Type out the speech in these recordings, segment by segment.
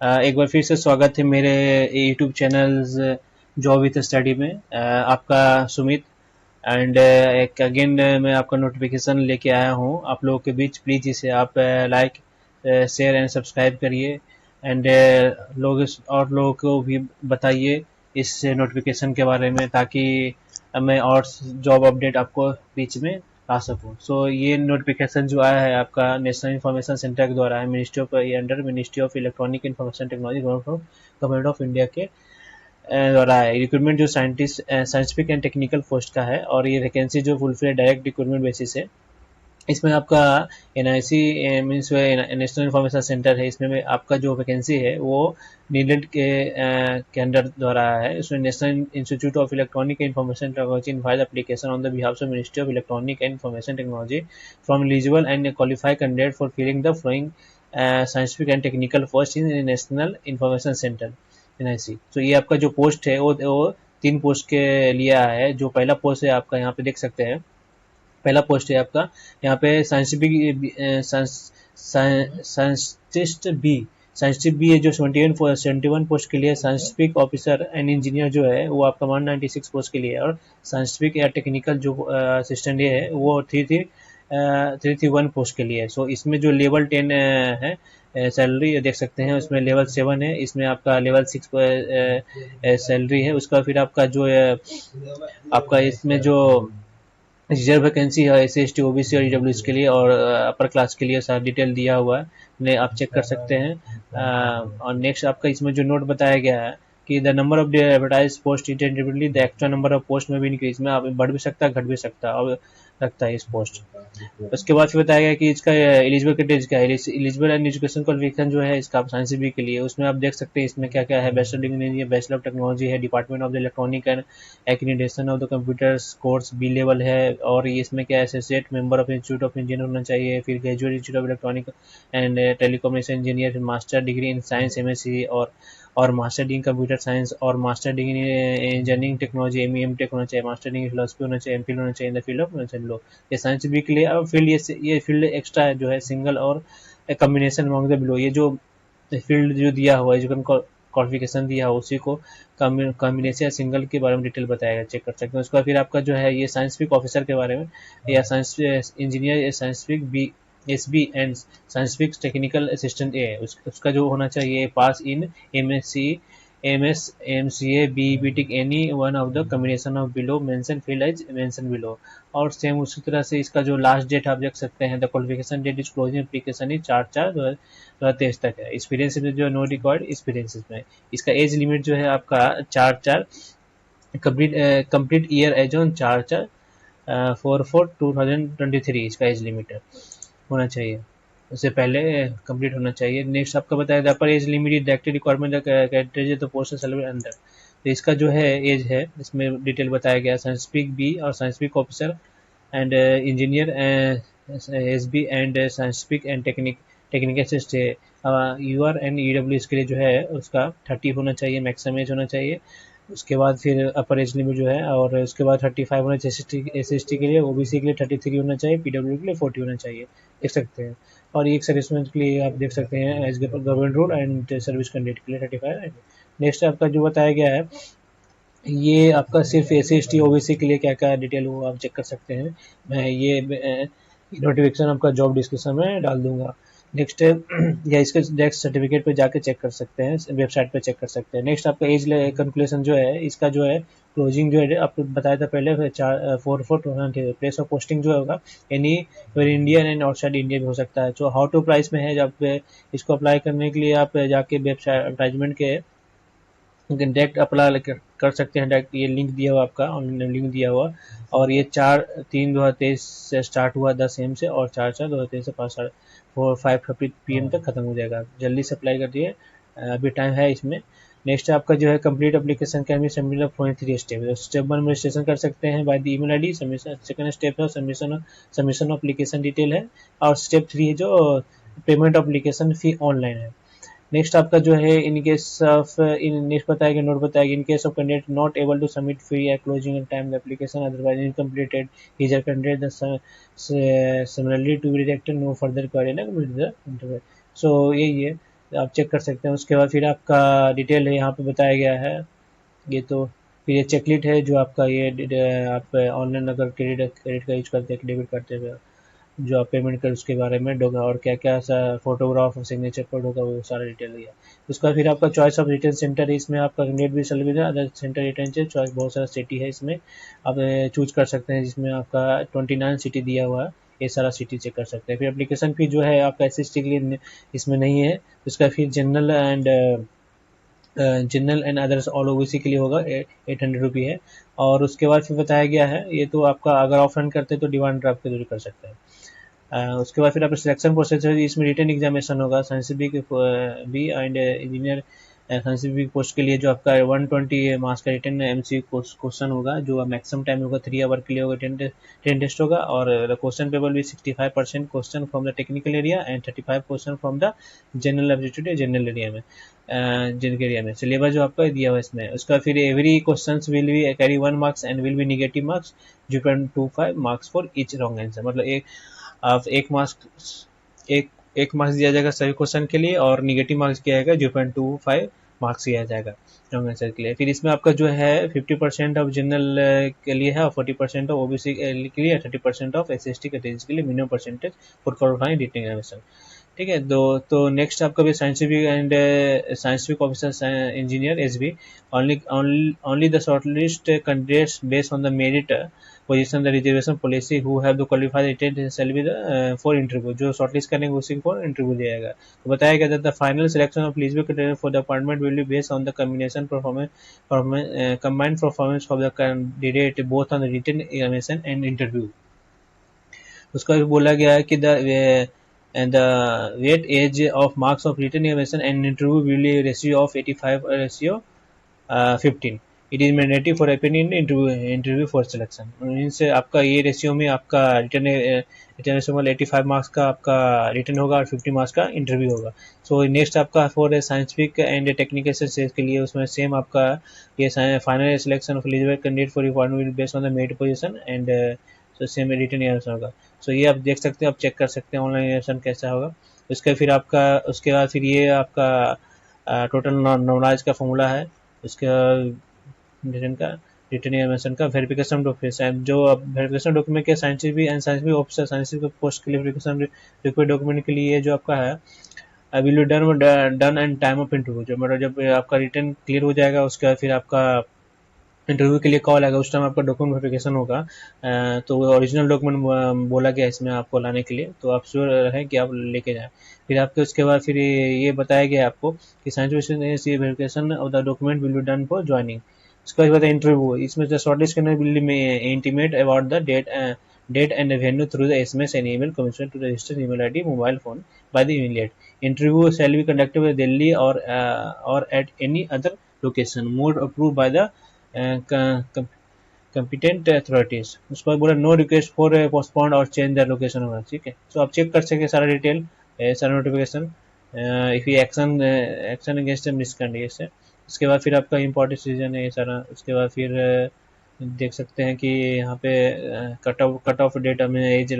एक बार फिर से स्वागत है मेरे YouTube channel job with study में। आपका सुमित एंड एक अगेन मैं आपका नोटिफिकेशन लेके आया हूँ आप लोगों के बीच। प्लीज़ इसे आप लाइक शेयर एंड सब्सक्राइब करिए एंड और लोगों को भी बताइए इस नोटिफिकेशन के बारे में, ताकि मैं और जॉब अपडेट आपको बीच में ला सकूँ। सो ये नोटिफिकेशन जो आया है आपका नेशनल इन्फॉर्मेशन सेंटर के द्वारा है, मिनिस्ट्री ऑफ ये under ministry of electronic information technology government of India के द्वारा है। रिक्रूटमेंट जो साइंटिफिक एंड टेक्निकल पोस्ट का है, और ये वैकेंसी जो फुलफिल डायरेक्ट रिक्रूटमेंट बेसिस है। इसमें आपका NIC means national information centre है। इसमें आपका जो वैकेंसी है वो नीलेट के अंडर द्वारा है। इसमें national institute of electronic information technology invites application on the behalf of ministry of electronic and information technology from eligible and qualified candidate for filling the following scientific and technical post in national information centre NIC. तो ये आपका जो post है वो 3 post के लिए आया है। जो पहला पोस्ट है आपका यहाँ पे देख सकते हैं, पहला पोस्ट है आपका यहाँ पे साइंटिस्ट बी। साइंटिस्ट बी है जो 71 पोस्ट के लिए। साइंटिफिक ऑफिसर एंड इंजीनियर जो है वो आपका 196 पोस्ट के लिए है। और साइंटिफिक या टेक्निकल जो असिस्टेंट ये है वो 331 पोस्ट के लिए है। सो इसमें जो लेवल 10 है सैलरी देख सकते हैं, उसमें लेवल 7 है, इसमें आपका लेवल 6 सैलरी है। उसका फिर आपका जो है आपका इसमें जो रिजर्व वैकेंसी है S C S T O B C और ईडब्ल्यू के लिए और अपर क्लास के लिए सारा डिटेल दिया हुआ है, ने आप चेक कर सकते हैं। और नेक्स्ट आपका इसमें जो नोट बताया गया है कि the number of advertise post tentatively the actual number of post में भी इंक्रीज में आप बढ़ भी सकता है घट भी सकता है और रखता है इस पोस्ट। उसके बाद फिर बताया गया कि इसका एलिजिबल क्राइटेरिया क्या है। एलिजिबल एंड एजुकेशन क्वालिफिकेशन जो है इसका साइंस बी के लिए, उसमें आप देख सकते हैं इसमें क्या क्या है। Bachelor degree, bachelor of technology है, department of the electronic and accreditation of the computers course B level है। और ये इसमें क्या associate member of institute of engineer होना चाहिए। फिर graduate institute of electronic and telecommunication engineer, master degree in science MSc और मास्टर डिग्री कंप्यूटर साइंस और master degree engineering technology M Tech होना चाहिए। मास्टर डिग्री फिलोसफी होना चाहिए, MPhil होना चाहिए in the field of law. ये science B के लिए। अब फील्ड ये फील्ड एक्स्ट्रा है जो है सिंगल और कम्बिनेशन अमंग द बिलो। ये जो फील्ड जो दिया हुआ है, जो क्वालिफिकेशन दिया है उसी को कॉम्बिनेशन या सिंगल के बारे में डिटेल बताएगा, चेक कर सकते हैं। उसका फिर आपका जो है ये साइंटिफिक ऑफिसर के बारे में या साइंस इंजीनियर या scientific B S B and scientific technical assistant A उसका जो होना चाहिए pass in M S C M S M C A B B Tech any one of the combination of below mention field as mention below. और same उसी तरह से इसका जो लास्ट डेट आप देख सकते हैं, the qualification date is closing application is 4/4/2023 तक है। एक्सपीरियंस में जो नो रिकॉर्ड एक्सपीरियंस में इसका एज लिमिट जो है आपका 4/4 कंप्लीट ईयर एज ऑन 4/4/2023 इसका एज लिमिट है होना चाहिए, उससे पहले कंप्लीट होना चाहिए। नेक्स्ट आपका बताया था अपर age limit is directly requirement category तो पोस्ट सैलरी अंडर। तो इसका जो है एज है इसमें डिटेल बताया गया। साइंटिफिक बी और scientific officer and engineer S B and scientific and technical assist है। U R and E W इसके लिए जो है उसका 30 होना चाहिए, मैक्सिमम एज होना चाहिए। उसके बाद फिर अपर एज लिमिट जो है, और उसके बाद 35 होना चाहिए एस एस टी के लिए, ओबीसी के लिए 33 होना चाहिए, पीडब्ल्यू के लिए 40 होना चाहिए, देख सकते हैं। और एक सर्विसमैन के लिए आप देख सकते हैं as government rule and service candidate के लिए 35। नेक्स्ट आपका जो बताया गया है ये आपका सिर्फ S C S T O B C के लिए क्या क्या डिटेल वो आप चेक कर सकते हैं। मैं ये नोटिफिकेशन आपका जॉब डिस्क्रिप्शन में डाल दूंगा। नेक्स्ट या इसके नेक्स्ट सर्टिफिकेट पे जाके चेक कर सकते हैं, वेबसाइट पे चेक कर सकते हैं। नेक्स्ट आपका एज कैलकुलेशन जो है इसका जो है क्लोजिंग जो है आपको बताया था पहले 4/4 प्लेस ऑफ पोस्टिंग जो होगा any Indian and outside India भी हो सकता है। जो हाउ टू प्राइस में है, जब इसको अप्लाई करने के लिए आप जाके वेबसाइट एडवर्टाइजमेंट के डायरेक्ट अप्लाई कर सकते हैं। डायरेक्ट ये लिंक दिया हुआ आपका ऑनलाइन लिंक दिया हुआ, और ये 4/3/2023 से स्टार्ट हुआ 10 AM से, और 4/4/2023 से 5:50 PM तक खत्म हो जाएगा। जल्दी से अप्लाई कर दिए, अभी टाइम है इसमें। नेक्स्ट आपका जो है complete application can be submitted from 3 step. Step 1 में रजिस्ट्रेशन कर सकते हैं by the email ID. Second step है सबमिशन एप्लीकेशन डिटेल है, और स्टेप 3 है जो पेमेंट एप्लीकेशन फी ऑनलाइन है। नेक्स्ट आपका जो है in case of in next बताएगा नोट बताएगा in case of candidate not able to submit free or closing in time the application otherwise incompleted is a candidate similarly to be rejected no further query ना complete the interview. So यही है। आप check कर सकते हैं। उसके बाद फिर आपका डिटेल है यहाँ पे बताया गया है ये। तो फिर ये चेकलिस्ट है जो आपका ये आप ऑनलाइन अगर क्रेडिट का यूज करते हैं, डेबिट करते हैं, जो आप पेमेंट कर उसके बारे में होगा, और क्या क्या सा फोटोग्राफ और सिग्नेचर कोड होगा वो सारा डिटेल दिया। उसके बाद फिर आपका चॉइस ऑफ रिटर्न सेंटर है, इसमें आपका नेट भी सेल भी अदर सेंटर रिटर्न से चॉइस बहुत सारा सिटी है इसमें आप चूज कर सकते हैं, जिसमें आपका 29 सिटी दिया हुआ है, ये सारा सिटी चेक कर सकते हैं। फिर एप्लीकेशन फी जो है आपका SST के लिए इसमें नहीं है, उसका फिर general and others all OBC के लिए होगा 800 रुपी है। और उसके बाद फिर बताया गया है ये तो आपका अगर ऑफलाइन करते हैं तो डिमांड ड्राफ्ट के जरिए कर सकते हैं। उसके बाद फिर आपका सिलेक्शन प्रोसेस है, इसमें रिटन एग्जामिनेशन होगा science B and engineer science B post के लिए, जो आपका 120 मार्क्स का रिटन MC क्वेश्चन होगा, जो मैक्सिमम टाइम होगा 3 आवर के लिए होगा, 10 टेस्ट होगा। और क्वेश्चन पेपर भी 65% question from the technical area and 35 question from the general aptitude general area में, जनरल एरिया में सिलेबस जो आपका दिया हुआ है इसमें। उसका फिर every question will be carry 1 marks and will be negative marks 0.25 marks for each wrong answer, मतलब आप एक एक मार्क्स दिया जाएगा सही क्वेश्चन के लिए, और निगेटिव मार्क्स दिया जाएगा 0.25 मार्क्स दिया जाएगा रॉन्ग आंसर के लिए। फिर इसमें आपका जो है 50% ऑफ जनरल के लिए है, और 40% ऑफ OBC के लिए, 30% ऑफ SST कैटेगरी के लिए minimum percentage for qualifying written examination. ठीक है। तो नेक्स्ट आपका भी scientific and scientific officer engineer SB, only the shortlist candidates based on the merit position the reservation policy who have the qualified attendance shall be the for interview, जो shortlist करेंगे उसी को interview दिया जाएगा। तो बताया गया था the final selection of eligible candidate for the appointment will be based on the combination combined performance of the candidate both on the written examination and interview. उसका भी बोला गया है कि the weight age of marks of written examination and interview will be ratio of 85 ratio 15। It is mandatory for appearing in interview for selection. Means आपका ये ratio में आपका रिटर्न वाला 85 मार्क्स का आपका रिटर्न होगा और 50 मार्क्स का इंटरव्यू होगा। सो नेक्स्ट आपका for scientific and technical cells के लिए उसमें सेम आपका ये final selection of eligible candidate for requirement based on the merit position and same written examination होगा। सो ये आप देख सकते हैं, आप चेक कर सकते हैं ऑनलाइन एग्जामिनेशन कैसा होगा। उसके बाद फिर ये आपका टोटल नॉलेज का फॉर्मूला है। उसके रिटर्न एग्जामिनेशन का वेरिफिकेशन डॉक्यूमेंट, जो वेरिफिकेशन डॉक्यूमेंट के साइंटिफिक ऑफिसर साइंटिफिक पोस्ट के लिए वेरिफिकेशन रिक्वायर्ड डॉक्यूमेंट के लिए जो आपका है will be done and time of interview, जो मतलब जब आपका रिटर्न क्लियर हो जाएगा उसके बाद फिर आपका इंटरव्यू के लिए कॉल आएगा, उस टाइम आपका डॉक्यूमेंट वेरिफिकेशन होगा। तो ओरिजिनल डॉक्यूमेंट बोला गया इसमें आपको लाने के लिए, तो आप श्योर रहें कि आप लेके जाएं। फिर आपके उसके बाद फिर ये बताया गया आपको कि scientific verification of the document will be done for joining. उसके बाद इंटरव्यू, इसमें शॉर्टलिस्ट करने will intimate about the date and venue through the SMS and email commission to registered email ID mobile phone by the immediate. Interview shall be conducted by Delhi और at any other location mode approved by the competent authorities। उसके बाद बोला no request for postpone और change the location होगा। ठीक है, तो आप चेक कर सके सारा डिटेल, सारा नोटिफिकेशन, इफ ये एक्शन अगेंस्ट मिसकंडक्ट है। उसके बाद फिर आपका इम्पोर्टेंट रीजन है ये सारा। उसके बाद फिर देख सकते हैं कि यहाँ पे कट ऑफ डेट हमें एज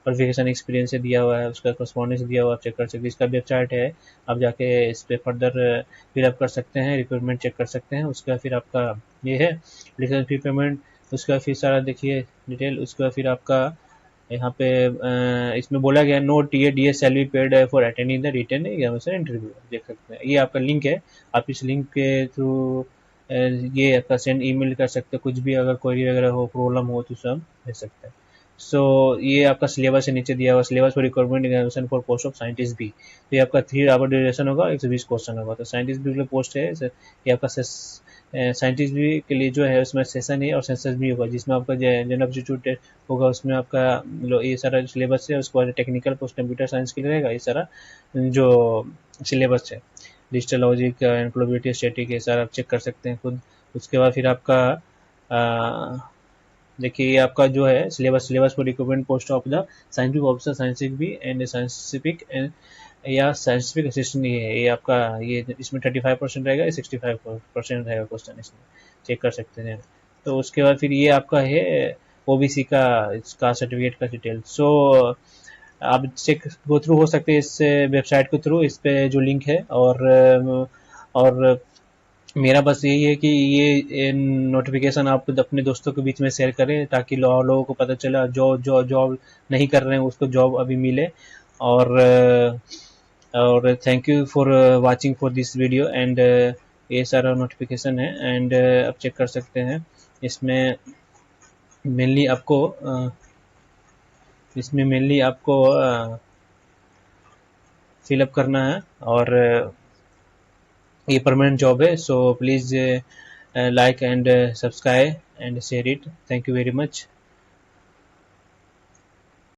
क्वालिफिकेशन एक्सपीरियंस से दिया हुआ है, उसका करस्पॉन्डेंस दिया हुआ है, आप चेक कर सकते हैं। इसका वेबसाइट है, आप जाके इस पर फर्दर फिलअप कर सकते हैं, रिक्वायरमेंट चेक कर सकते हैं। उसका फिर आपका ये है लिसन फी पेमेंट, उसका फिर सारा देखिए डिटेल। उसका फिर आपका यहाँ पे इसमें बोला गया no TADS salary paid for attending the written examination interview, देख सकते हैं। ये आपका लिंक है, आप इस लिंक के थ्रू ये आपका सेंड ईमेल कर सकते हैं, कुछ भी अगर क्वेरी वगैरह हो, प्रॉब्लम हो तो सब भेज सकते हैं। सो ये आपका सिलेबस से नीचे दिया हुआ syllabus for requirement examination for post of scientist भी। तो ये आपका 3 आवर ड्यूरेशन होगा, 120 क्वेश्चन होगा। तो साइंटिस्ट भी के लिए पोस्ट है, ये आपका साइंटिस्ट भी के लिए जो है उसमें सेशन है और सेंसस भी होगा, जिसमें आपका जनरल एप्टीट्यूड होगा, उसमें आपका ये सारा सिलेबस है। उसके बाद टेक्निकल पोस्ट कंप्यूटर साइंस के लिए रहेगा ये सारा जो सिलेबस है, digital logic and probability static, ये सारा आप चेक कर सकते हैं खुद। उसके बाद फिर आपका देखिए ये आपका जो है syllabus for recruitment post of the scientific officer scientific भी एंड साइंटिफिक या साइंटिफिक असिस्टेंट, ये है ये आपका ये इसमें 35% रहेगा, 65% रहेगा क्वेश्चन, इसमें चेक कर सकते हैं। तो उसके बाद फिर ये आपका है OBC का इसका सर्टिफिकेट का डिटेल। सो आप चेक गो थ्रू हो सकते हैं इस वेबसाइट के थ्रू, इस पे जो लिंक है। और मेरा बस यही है कि ये नोटिफिकेशन आप अपने दोस्तों के बीच में शेयर करें, ताकि और लोगों को पता चला जो जो जॉब नहीं कर रहे हैं उसको जॉब अभी मिले। और thank you for watching for this video. And ये सारा नोटिफिकेशन है, एंड आप चेक कर सकते हैं। इसमें मेनली आपको फिलअप करना है, और ये परमानेंट जॉब है। So please like and subscribe and share it. Thank you very much.